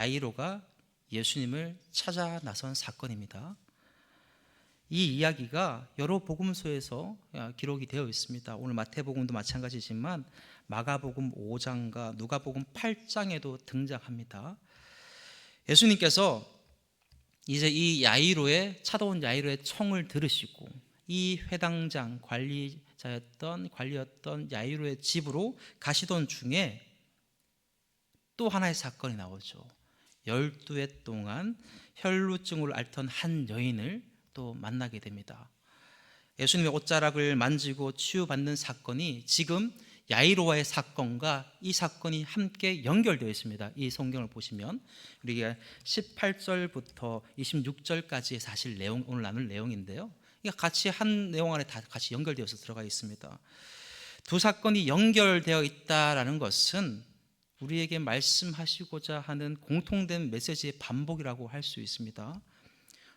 야이로가 예수님을 찾아 나선 사건입니다. 이 이야기가 여러 복음서에서 기록이 되어 있습니다. 오늘 마태복음도 마찬가지지만 마가복음 5장과 누가복음 8장에도 등장합니다. 예수님께서 이제 이 야이로의 찾아온 야이로의 청을 들으시고 이 회당장 관리였던 야이로의 집으로 가시던 중에 또 하나의 사건이 나오죠. 12해 동안 혈루증을 앓던 한 여인을 또 만나게 됩니다. 예수님의 옷자락을 만지고 치유받는 사건이 지금 야이로와의 사건과 이 사건이 함께 연결되어 있습니다. 이 성경을 보시면 우리가 18절부터 26절까지의 사실 내용, 오늘 나눌 내용인데요, 이게 같이 한 내용 안에 다 같이 연결되어서 들어가 있습니다. 두 사건이 연결되어 있다라는 것은 우리에게 말씀하시고자 하는 공통된 메시지의 반복이라고 할 수 있습니다.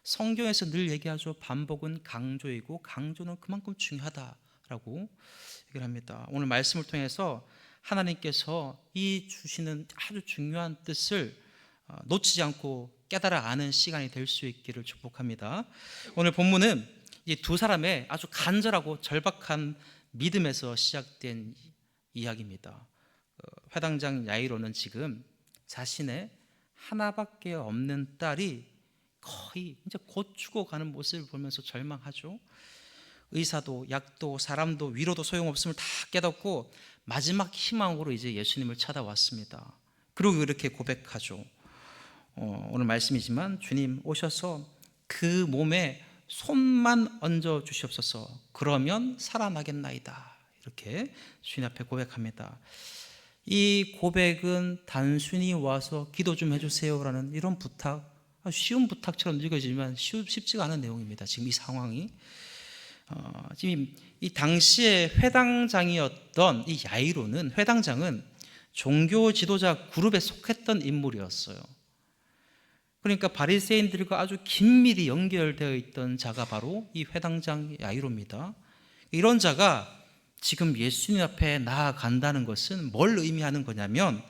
성경에서 늘 얘기하죠. 반복은 강조이고 강조는 그만큼 중요하다라고 얘기를 합니다. 오늘 말씀을 통해서 하나님께서 이 주시는 아주 중요한 뜻을 놓치지 않고 깨달아 아는 시간이 될 수 있기를 축복합니다. 오늘 본문은 이 두 사람의 아주 간절하고 절박한 믿음에서 시작된 이야기입니다. 회당장 야이로는 지금 자신의 하나밖에 없는 딸이 거의 이제 곧 죽어가는 모습을 보면서 절망하죠. 의사도 약도 사람도 위로도 소용없음을 다 깨닫고 마지막 희망으로 이제 예수님을 찾아왔습니다. 그리고 이렇게 고백하죠. 오늘 말씀이지만 주님 오셔서 그 몸에 손만 얹어 주시옵소서. 그러면 살아나겠나이다. 이렇게 주님 앞에 고백합니다. 이 고백은 단순히 와서 기도 좀 해주세요라는 이런 부탁, 쉬운 부탁처럼 느껴지지만 쉽지가 않은 내용입니다. 지금 이 상황이 지금 이 당시에 회당장이었던 이 야이로는, 회당장은 종교 지도자 그룹에 속했던 인물이었어요. 그러니까 바리새인들과 아주 긴밀히 연결되어 있던 자가 바로 이 회당장 야이로입니다. 이런 자가 지금 예수님 앞에 나아간다는 것은 뭘 의미하는 거냐면,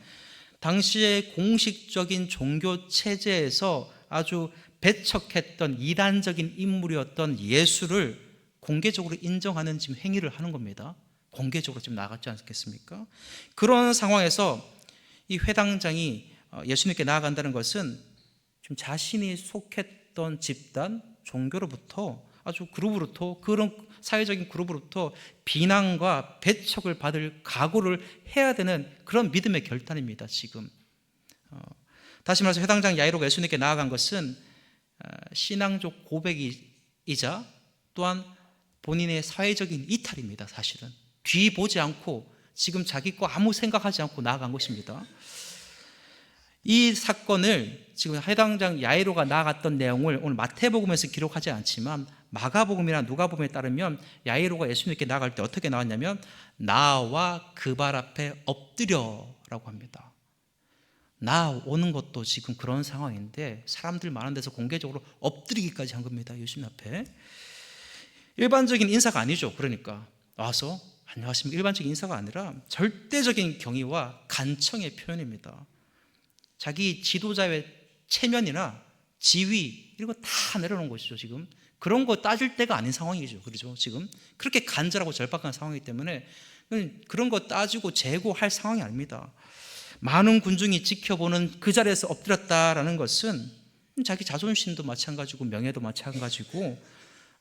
당시의 공식적인 종교 체제에서 아주 배척했던 이단적인 인물이었던 예수를 공개적으로 인정하는 지금 행위를 하는 겁니다. 공개적으로 지금 나갔지 않겠습니까? 그런 상황에서 이 회당장이 예수님께 나아간다는 것은 지금 자신이 속했던 집단, 종교로부터, 아주 그룹으로부터, 그런 사회적인 그룹으로부터 비난과 배척을 받을 각오를 해야 되는 그런 믿음의 결단입니다. 지금 다시 말해서 회당장 야이로가 예수님께 나아간 것은 신앙적 고백이자 또한 본인의 사회적인 이탈입니다. 사실은 뒤 보지 않고 지금 자기 거 아무 생각하지 않고 나아간 것입니다. 이 사건을 지금 회당장 야이로가 나아갔던 내용을 오늘 마태복음에서 기록하지 않지만 마가복음이나 누가복음에 따르면 야이로가 예수님께 나아갈 때 어떻게 나왔냐면 나와 그 발 앞에 엎드려라고 합니다. 나오는 것도 지금 그런 상황인데 사람들 많은 데서 공개적으로 엎드리기까지 한 겁니다. 예수님 앞에. 일반적인 인사가 아니죠. 그러니까 와서 안녕하십니까, 일반적인 인사가 아니라 절대적인 경의와 간청의 표현입니다. 자기 지도자의 체면이나 지위 이런 거 다 내려놓은 것이죠. 지금 그런 거 따질 때가 아닌 상황이죠. 그렇죠? 지금 그렇게 간절하고 절박한 상황이기 때문에 그런 거 따지고 재고할 상황이 아닙니다. 많은 군중이 지켜보는 그 자리에서 엎드렸다라는 것은 자기 자존심도 마찬가지고 명예도 마찬가지고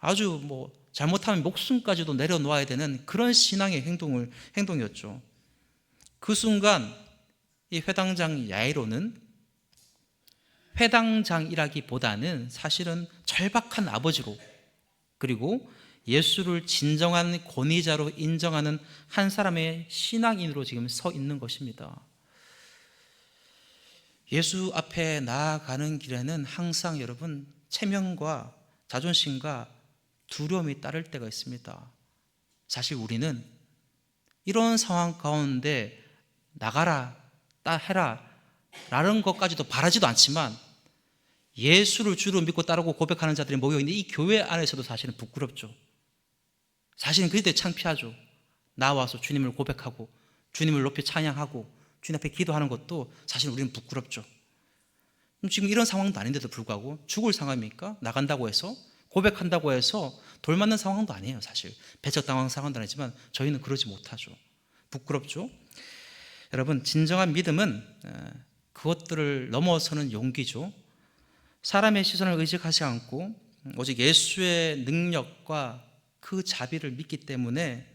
아주 잘못하면 목숨까지도 내려놓아야 되는 그런 신앙의 행동이었죠. 그 순간 이 회당장 야이로는 회당장이라기보다는 사실은 절박한 아버지로, 그리고 예수를 진정한 권위자로 인정하는 한 사람의 신앙인으로 지금 서 있는 것입니다. 예수 앞에 나아가는 길에는 항상 여러분 체면과 자존심과 두려움이 따를 때가 있습니다. 사실 우리는 이런 상황 가운데 나가라, 해라 라는 것까지도 바라지도 않지만 예수를 주로 믿고 따르고 고백하는 자들이 모여있는 이 교회 안에서도 사실은 부끄럽죠. 사실은 그때 창피하죠. 나와서 주님을 고백하고 주님을 높이 찬양하고 주님 앞에 기도하는 것도 사실 우리는 부끄럽죠. 지금 이런 상황도 아닌데도 불구하고 죽을 상황입니까? 나간다고 해서, 고백한다고 해서 돌 맞는 상황도 아니에요. 사실 배척당한 상황도 아니지만 저희는 그러지 못하죠. 부끄럽죠. 여러분, 진정한 믿음은 그것들을 넘어서는 용기죠. 사람의 시선을 의식하지 않고 오직 예수의 능력과 그 자비를 믿기 때문에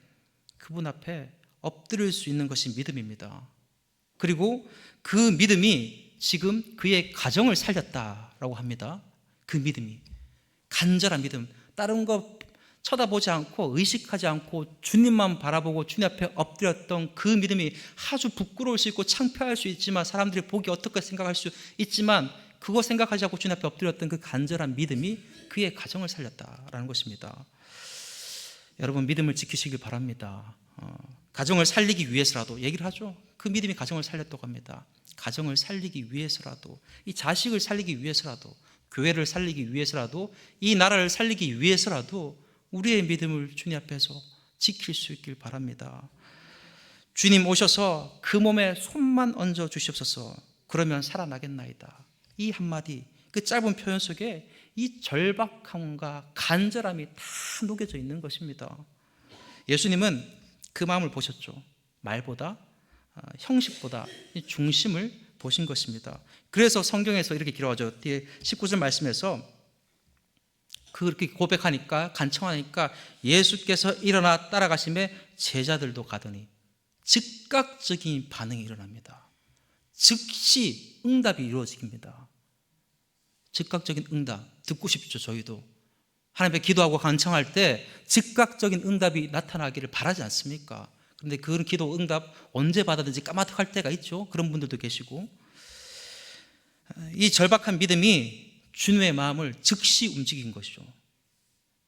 그분 앞에 엎드릴 수 있는 것이 믿음입니다. 그리고 그 믿음이 지금 그의 가정을 살렸다라고 합니다. 그 믿음이, 간절한 믿음, 다른 거 쳐다보지 않고 의식하지 않고 주님만 바라보고 주님 앞에 엎드렸던 그 믿음이 아주 부끄러울 수 있고 창피할 수 있지만, 사람들이 보기 어떻게 생각할 수 있지만, 그거 생각하지 않고 주님 앞에 엎드렸던 그 간절한 믿음이 그의 가정을 살렸다라는 것입니다. 여러분, 믿음을 지키시길 바랍니다. 가정을 살리기 위해서라도, 얘기를 하죠. 그 믿음이 가정을 살렸다고 합니다. 가정을 살리기 위해서라도, 이 자식을 살리기 위해서라도, 교회를 살리기 위해서라도, 이 나라를 살리기 위해서라도 우리의 믿음을 주님 앞에서 지킬 수 있길 바랍니다. 주님 오셔서 그 몸에 손만 얹어 주시옵소서. 그러면 살아나겠나이다. 이 한마디, 그 짧은 표현 속에 이 절박함과 간절함이 다 녹여져 있는 것입니다. 예수님은 그 마음을 보셨죠. 말보다, 형식보다 이 중심을 보신 것입니다. 그래서 성경에서 이렇게 기록하죠. 뒤에 19절 말씀에서 그렇게 고백하니까, 간청하니까 예수께서 일어나 따라가심에 제자들도 가더니, 즉각적인 반응이 일어납니다. 즉시 응답이 이루어집니다. 즉각적인 응답, 듣고 싶죠. 저희도 하나님 앞에 기도하고 간청할 때 즉각적인 응답이 나타나기를 바라지 않습니까? 그런데 그런 기도 응답 언제 받았는지 까마득할 때가 있죠. 그런 분들도 계시고, 이 절박한 믿음이 주님의 마음을 즉시 움직인 것이죠.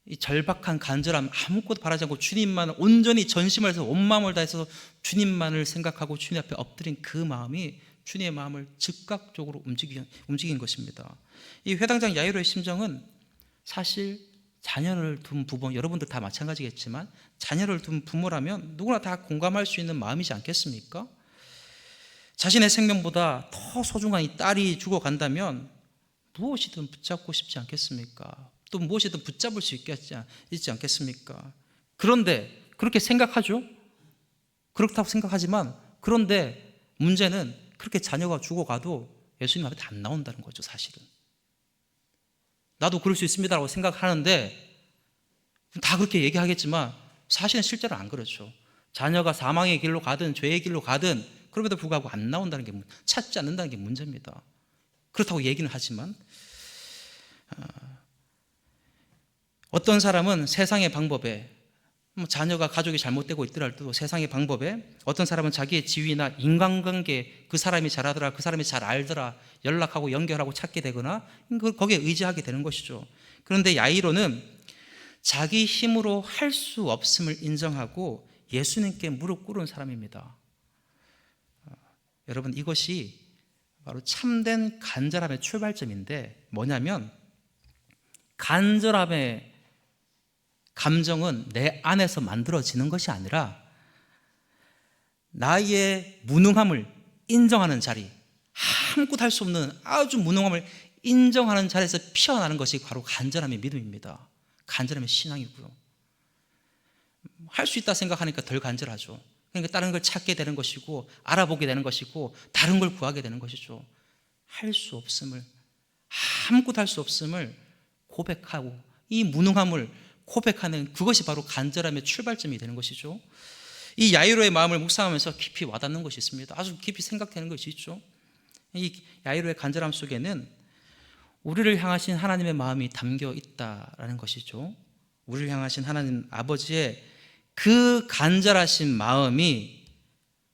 이 절박한 간절함, 아무것도 바라지 않고 주님만 온전히 전심을 해서 온 마음을 다해서 주님만을 생각하고 주님 앞에 엎드린 그 마음이 주님의 마음을 즉각적으로 움직인 것입니다. 이 회당장 야이로의 심정은 사실 자녀를 둔 부모, 여러분들 다 마찬가지겠지만 자녀를 둔 부모라면 누구나 다 공감할 수 있는 마음이지 않겠습니까? 자신의 생명보다 더 소중한 이 딸이 죽어간다면 무엇이든 붙잡고 싶지 않겠습니까? 또 무엇이든 붙잡을 수 있지 않겠습니까? 그런데 그렇게 생각하죠. 그렇다고 생각하지만, 그런데 문제는 그렇게 자녀가 죽어가도 예수님 앞에 안 나온다는 거죠. 사실은 나도 그럴 수 있습니다라고 생각하는데, 다 그렇게 얘기하겠지만 사실은 실제로 안 그렇죠. 자녀가 사망의 길로 가든 죄의 길로 가든 그럼에도 불구하고 안 나온다는 게, 찾지 않는다는 게 문제입니다. 그렇다고 얘기는 하지만, 어떤 사람은 세상의 방법에, 자녀가 가족이 잘못되고 있더라도 세상의 방법에, 어떤 사람은 자기의 지위나 인간관계, 그 사람이 잘하더라, 그 사람이 잘 알더라, 연락하고 연결하고 찾게 되거나 거기에 의지하게 되는 것이죠. 그런데 야이로는 자기 힘으로 할 수 없음을 인정하고 예수님께 무릎 꿇은 사람입니다. 여러분, 이것이 바로 참된 간절함의 출발점인데, 뭐냐면 간절함의 감정은 내 안에서 만들어지는 것이 아니라 나의 무능함을 인정하는 자리, 아무것도 할 수 없는 아주 무능함을 인정하는 자리에서 피어나는 것이 바로 간절함의 믿음입니다. 간절함의 신앙이고요. 할 수 있다 생각하니까 덜 간절하죠. 그러니까 다른 걸 찾게 되는 것이고, 알아보게 되는 것이고, 다른 걸 구하게 되는 것이죠. 할 수 없음을, 아무것도 할 수 없음을 고백하고, 이 무능함을 고백하는 그것이 바로 간절함의 출발점이 되는 것이죠. 이 야이로의 마음을 묵상하면서 깊이 와닿는 것이 있습니다. 아주 깊이 생각되는 것이 있죠. 이 야이로의 간절함 속에는 우리를 향하신 하나님의 마음이 담겨 있다라는 것이죠. 우리를 향하신 하나님 아버지의 그 간절하신 마음이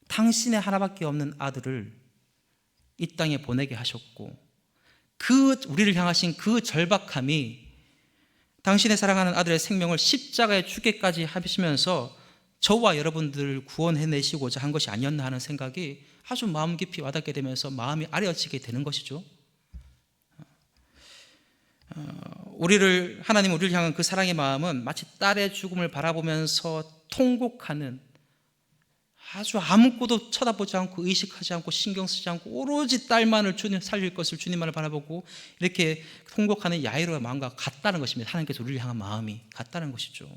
당신의 하나밖에 없는 아들을 이 땅에 보내게 하셨고, 그 우리를 향하신 그 절박함이 당신의 사랑하는 아들의 생명을 십자가에 죽게까지 하시면서 저와 여러분들을 구원해내시고자 한 것이 아니었나 하는 생각이 아주 마음 깊이 와닿게 되면서 마음이 아려지게 되는 것이죠. 하나님 우리를 향한 그 사랑의 마음은 마치 딸의 죽음을 바라보면서 통곡하는 아주 아무것도 쳐다보지 않고 의식하지 않고 신경 쓰지 않고 오로지 딸만을 주님 살릴 것을 주님만을 바라보고 이렇게 통곡하는 야이로의 마음과 같다는 것입니다. 하나님께서 우리를 향한 마음이 같다는 것이죠.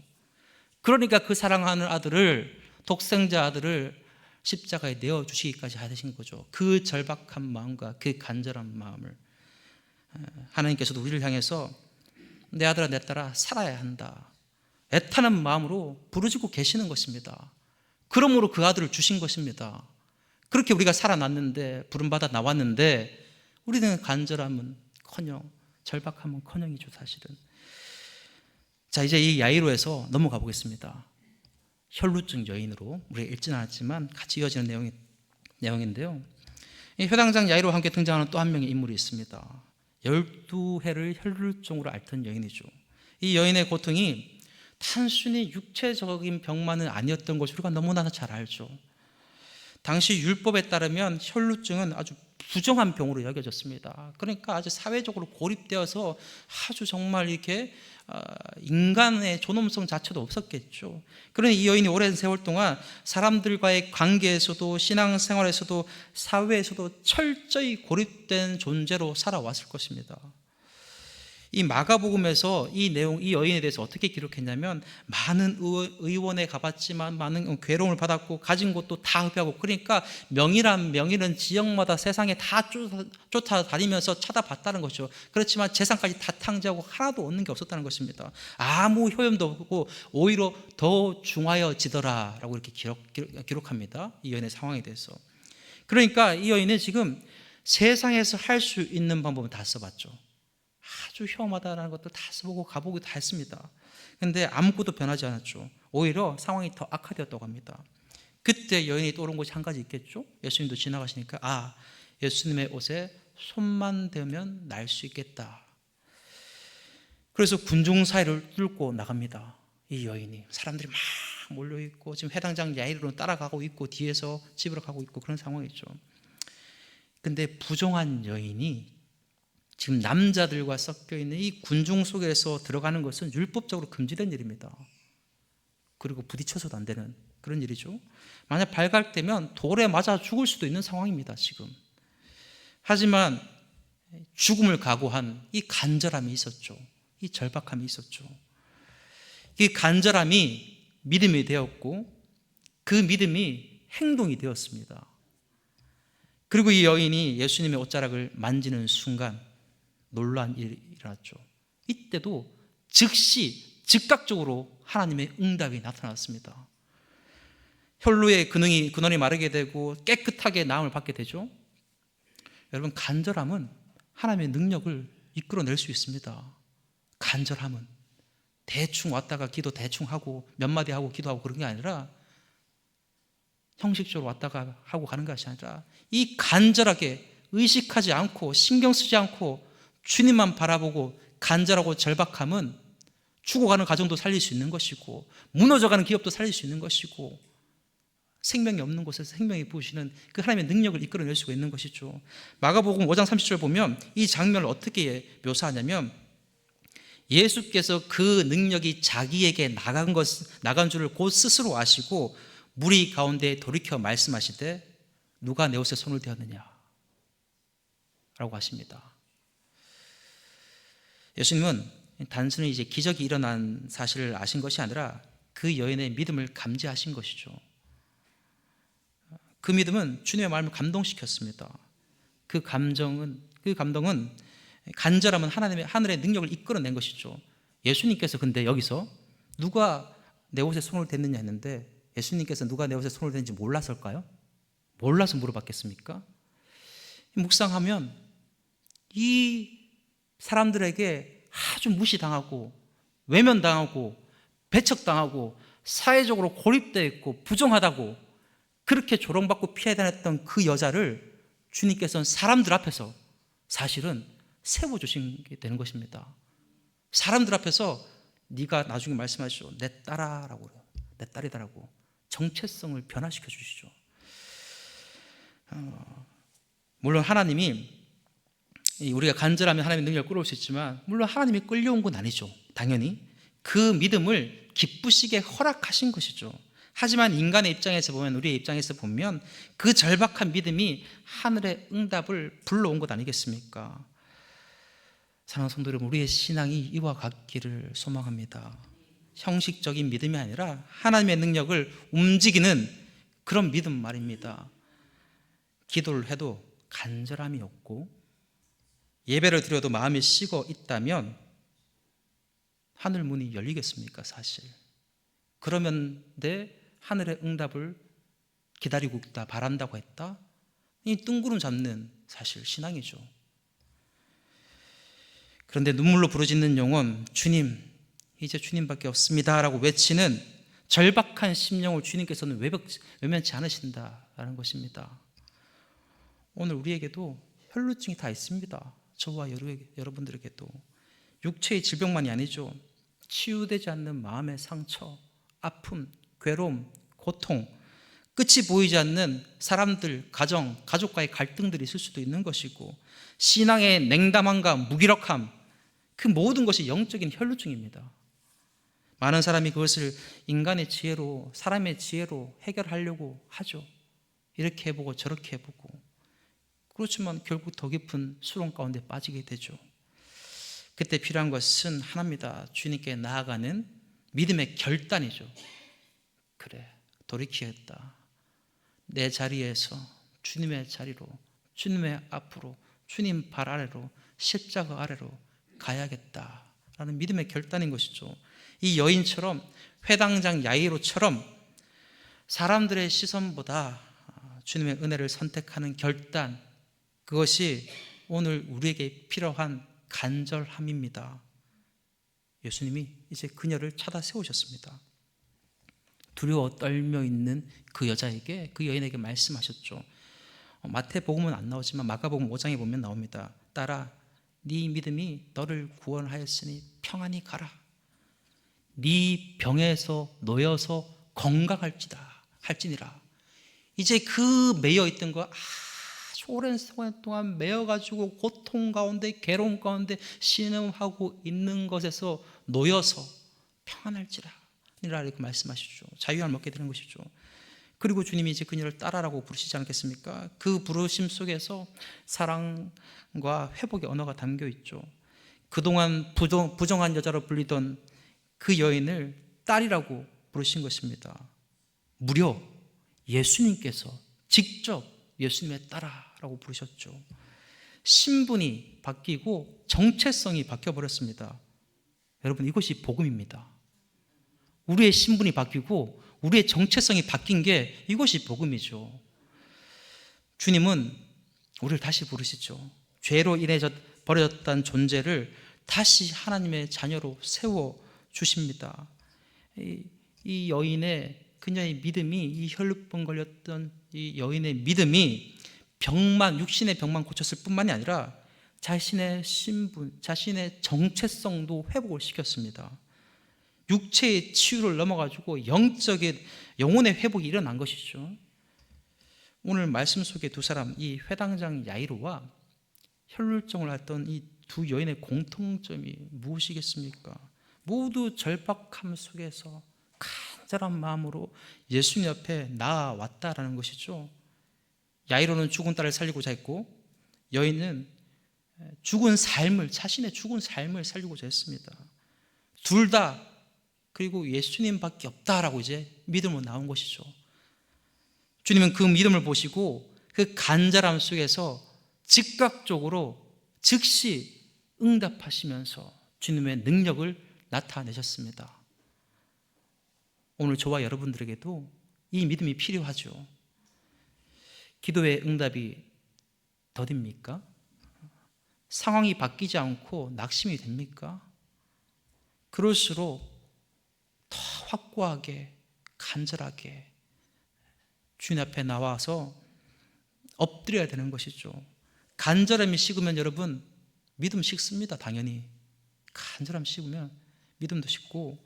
그러니까 그 사랑하는 아들을, 독생자 아들을 십자가에 내어주시기까지 하신 거죠. 그 절박한 마음과 그 간절한 마음을 하나님께서도 우리를 향해서 내 아들아 내 딸아 살아야 한다, 애타는 마음으로 부르짖고 계시는 것입니다. 그러므로 그 아들을 주신 것입니다. 그렇게 우리가 살아났는데, 부름받아 나왔는데 우리는 간절함은커녕 절박함은커녕이죠 사실은. 자, 이제 이 야이로에서 넘어가 보겠습니다. 혈루증 여인으로 우리가 읽지는 않았지만 같이 이어지는 내용인데요, 이 회당장 야이로와 함께 등장하는 또 한 명의 인물이 있습니다. 12해를 혈루증으로 앓던 여인이죠. 이 여인의 고통이 단순히 육체적인 병만은 아니었던 것을 우리가 너무나 잘 알죠. 당시 율법에 따르면 혈루증은 아주 부정한 병으로 여겨졌습니다. 그러니까 아주 사회적으로 고립되어서 아주 정말 이렇게 인간의 존엄성 자체도 없었겠죠. 그러니 이 여인이 오랜 세월 동안 사람들과의 관계에서도 신앙생활에서도 사회에서도 철저히 고립된 존재로 살아왔을 것입니다. 이 마가복음에서 이 여인에 대해서 어떻게 기록했냐면, 많은 의원에 가봤지만 많은 괴로움을 받았고 가진 것도 다 흡수하고, 그러니까 명의는 지역마다 세상에 다 쫓아다니면서 찾아봤다는 거죠. 그렇지만 재산까지 다 탕제하고 하나도 얻는 게 없었다는 것입니다. 아무 효험도 없고 오히려 더 중하여지더라 라고 이렇게 기록합니다. 이 여인의 상황에 대해서. 그러니까 이 여인은 지금 세상에서 할 수 있는 방법은 다 써봤죠. 아주 혐오하다는 것도 다 써보고 가보기도 다 했습니다. 그런데 아무것도 변하지 않았죠. 오히려 상황이 더 악화되었다고 합니다. 그때 여인이 떠오른 것이 한 가지 있겠죠. 예수님도 지나가시니까 예수님의 옷에 손만 대면 날 수 있겠다. 그래서 군중 사이를 뚫고 나갑니다. 이 여인이, 사람들이 막 몰려있고 지금 회당장 야이로로 따라가고 있고 뒤에서 집으로 가고 있고 그런 상황이죠. 근데 부정한 여인이 지금 남자들과 섞여있는 이 군중 속에서 들어가는 것은 율법적으로 금지된 일입니다. 그리고 부딪혀서도 안 되는 그런 일이죠. 만약 발각되면 돌에 맞아 죽을 수도 있는 상황입니다 지금. 하지만 죽음을 각오한 이 간절함이 있었죠. 이 절박함이 있었죠. 이 간절함이 믿음이 되었고 그 믿음이 행동이 되었습니다. 그리고 이 여인이 예수님의 옷자락을 만지는 순간 놀라운 일이 일어났죠. 이때도 즉각적으로 하나님의 응답이 나타났습니다. 혈루의 근원이 마르게 되고 깨끗하게 나음을 받게 되죠. 여러분, 간절함은 하나님의 능력을 이끌어낼 수 있습니다. 간절함은 대충 왔다가 기도 대충 하고 몇 마디 하고 기도하고 그런 게 아니라, 형식적으로 왔다가 하고 가는 것이 아니라 이 간절하게 의식하지 않고 신경 쓰지 않고 주님만 바라보고 간절하고 절박함은 죽어가는 가정도 살릴 수 있는 것이고 무너져가는 기업도 살릴 수 있는 것이고 생명이 없는 곳에서 생명이 부으시는 그 하나님의 능력을 이끌어낼 수가 있는 것이죠. 마가복음 5장 30절 보면 이 장면을 어떻게 묘사하냐면, 예수께서 그 능력이 자기에게 나간 줄을 곧 스스로 아시고 무리 가운데 돌이켜 말씀하시되 누가 내 옷에 손을 대었느냐 라고 하십니다. 예수님은 단순히 이제 기적이 일어난 사실을 아신 것이 아니라 그 여인의 믿음을 감지하신 것이죠. 그 믿음은 주님의 마음을 감동시켰습니다. 그 감동은 간절함은 하늘의 능력을 이끌어낸 것이죠. 예수님께서 근데 여기서 누가 내 옷에 손을 댔느냐 했는데, 예수님께서 누가 내 옷에 손을 댔는지 몰랐을까요? 몰라서 물어봤겠습니까? 묵상하면 이 사람들에게 아주 무시당하고 외면당하고 배척당하고 사회적으로 고립되어 있고 부정하다고 그렇게 조롱받고 피해 다녔던 그 여자를 주님께서는 사람들 앞에서 사실은 세워주신 게 되는 것입니다. 사람들 앞에서 네가 나중에 말씀하시죠. 내 딸아라고, 내 딸이다라고 정체성을 변화시켜 주시죠. 물론 하나님이, 우리가 간절하면 하나님의 능력을 끌어올 수 있지만 물론 하나님이 끌려온 건 아니죠. 당연히 그 믿음을 기쁘시게 허락하신 것이죠. 하지만 인간의 입장에서 보면, 우리의 입장에서 보면 그 절박한 믿음이 하늘의 응답을 불러온 것 아니겠습니까? 사랑하는 성도 여러분, 우리의 신앙이 이와 같기를 소망합니다. 형식적인 믿음이 아니라 하나님의 능력을 움직이는 그런 믿음 말입니다. 기도를 해도 간절함이 없고 예배를 드려도 마음이 식어 있다면 하늘 문이 열리겠습니까? 사실 그러면 내 하늘의 응답을 기다리고 있다, 바란다고 했다? 이 뜬구름 잡는 사실 신앙이죠. 그런데 눈물로 부르짖는 영혼, 주님, 이제 주님밖에 없습니다 라고 외치는 절박한 심령을 주님께서는 외면치 않으신다라는 것입니다. 오늘 우리에게도 혈루증이 다 있습니다. 저와 여러분들에게도. 육체의 질병만이 아니죠. 치유되지 않는 마음의 상처, 아픔, 괴로움, 고통, 끝이 보이지 않는 사람들, 가정, 가족과의 갈등들이 있을 수도 있는 것이고, 신앙의 냉담함과 무기력함, 그 모든 것이 영적인 혈루증입니다. 많은 사람이 그것을 인간의 지혜로, 사람의 지혜로 해결하려고 하죠. 이렇게 해보고 저렇게 해보고. 그렇지만 결국 더 깊은 수렁 가운데 빠지게 되죠. 그때 필요한 것은 하나입니다. 주님께 나아가는 믿음의 결단이죠. 그래, 돌이키겠다. 내 자리에서 주님의 자리로, 주님의 앞으로, 주님 발 아래로, 십자가 아래로 가야겠다라는 믿음의 결단인 것이죠. 이 여인처럼, 회당장 야이로처럼 사람들의 시선보다 주님의 은혜를 선택하는 결단, 그것이 오늘 우리에게 필요한 간절함입니다. 예수님이 이제 그녀를 찾아 세우셨습니다. 두려워 떨며 있는 그 여자에게, 그 여인에게 말씀하셨죠. 마태복음은 안 나오지만 마가복음 5장에 보면 나옵니다. 딸아, 네 믿음이 너를 구원하였으니 평안히 가라. 네 병에서 놓여서 건강할지니라. 이제 그 매여 있던 거 아주 오랜 시간 동안 매여가지고 고통 가운데, 괴로움 가운데 신음하고 있는 것에서 놓여서 평안할지라 이렇게 말씀하시죠. 자유함을 얻게 되는 것이죠. 그리고 주님이 이제 그녀를 따라라고 부르시지 않겠습니까? 그 부르심 속에서 사랑과 회복의 언어가 담겨 있죠. 그동안 부정한 여자로 불리던 그 여인을 딸이라고 부르신 것입니다. 무려 예수님께서 직접 예수님의 딸아라고 부르셨죠. 신분이 바뀌고 정체성이 바뀌어버렸습니다. 여러분, 이것이 복음입니다. 우리의 신분이 바뀌고 우리의 정체성이 바뀐 게 이것이 복음이죠. 주님은 우리를 다시 부르시죠. 죄로 인해 버려졌던 존재를 다시 하나님의 자녀로 세워주십니다. 이 여인의, 그녀의 믿음이, 이 혈루병 걸렸던 이 여인의 믿음이 육신의 병만 고쳤을 뿐만이 아니라 자신의 신분, 자신의 정체성도 회복을 시켰습니다. 육체의 치유를 넘어가지고 영적인, 영혼의 회복이 일어난 것이죠. 오늘 말씀 속의 두 사람, 이 회당장 야이로와 혈루증을 앓던 이 두 여인의 공통점이 무엇이겠습니까? 모두 절박함 속에서 간절한 마음으로 예수님 옆에 나아왔다라는 것이죠. 야이로는 죽은 딸을 살리고자 했고, 여인은 자신의 죽은 삶을 살리고자 했습니다. 둘 다, 그리고 예수님밖에 없다라고 이제 믿음으로 나온 것이죠. 주님은 그 믿음을 보시고 그 간절함 속에서 즉각적으로 즉시 응답하시면서 주님의 능력을 나타내셨습니다. 오늘 저와 여러분들에게도 이 믿음이 필요하죠. 기도의 응답이 더딥니까? 상황이 바뀌지 않고 낙심이 됩니까? 그럴수록 더 확고하게, 간절하게 주님 앞에 나와서 엎드려야 되는 것이죠. 간절함이 식으면 여러분, 믿음 식습니다. 당연히 간절함 식으면 믿음도 식고,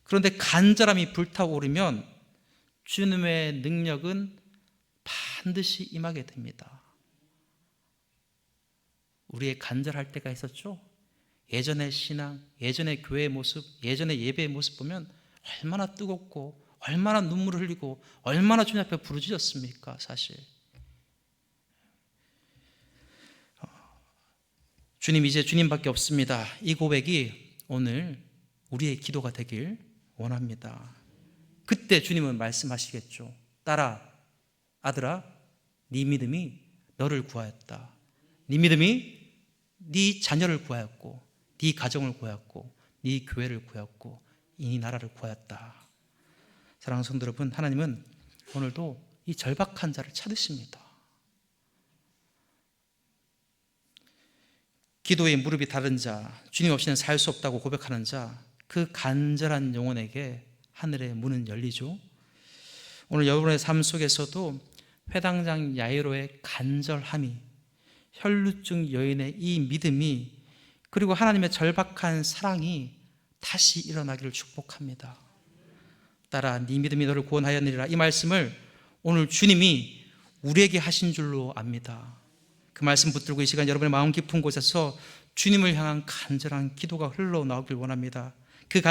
그런데 간절함이 불타오르면 주님의 능력은 반드시 임하게 됩니다. 우리의 간절할 때가 있었죠. 예전의 신앙, 예전의 교회의 모습, 예전의 예배의 모습 보면 얼마나 뜨겁고 얼마나 눈물을 흘리고 얼마나 주님 앞에 부르짖었습니까? 사실 주님, 이제 주님밖에 없습니다. 이 고백이 오늘 우리의 기도가 되길 원합니다. 그때 주님은 말씀하시겠죠. 딸아, 아들아, 네 믿음이 너를 구하였다. 네 믿음이 네 자녀를 구하였고, 네 가정을 구하였고, 네 교회를 구하였고, 이 나라를 구하였다. 사랑하는 성도 여러분, 하나님은 오늘도 이 절박한 자를 찾으십니다. 기도의 무릎이 닳은 자, 주님 없이는 살 수 없다고 고백하는 자, 그 간절한 영혼에게 하늘의 문은 열리죠. 오늘 여러분의 삶 속에서도 회당장 야이로의 간절함이, 혈루증 여인의 이 믿음이, 그리고 하나님의 절박한 사랑이 다시 일어나기를 축복합니다. 딸아, 네 믿음이 너를 구원하였느니라. 이 말씀을 오늘 주님이 우리에게 하신 줄로 압니다. 그 말씀 붙들고 이 시간 여러분의 마음 깊은 곳에서 주님을 향한 간절한 기도가 흘러나오길 원합니다. 그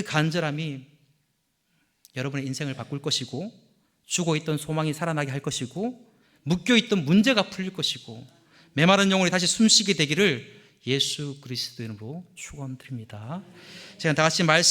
간절함이 여러분의 인생을 바꿀 것이고, 죽어있던 소망이 살아나게 할 것이고, 묶여있던 문제가 풀릴 것이고, 메마른 영혼이 다시 숨쉬게 되기를 예수 그리스도 이름으로 축원드립니다. 제가 다 같이 말씀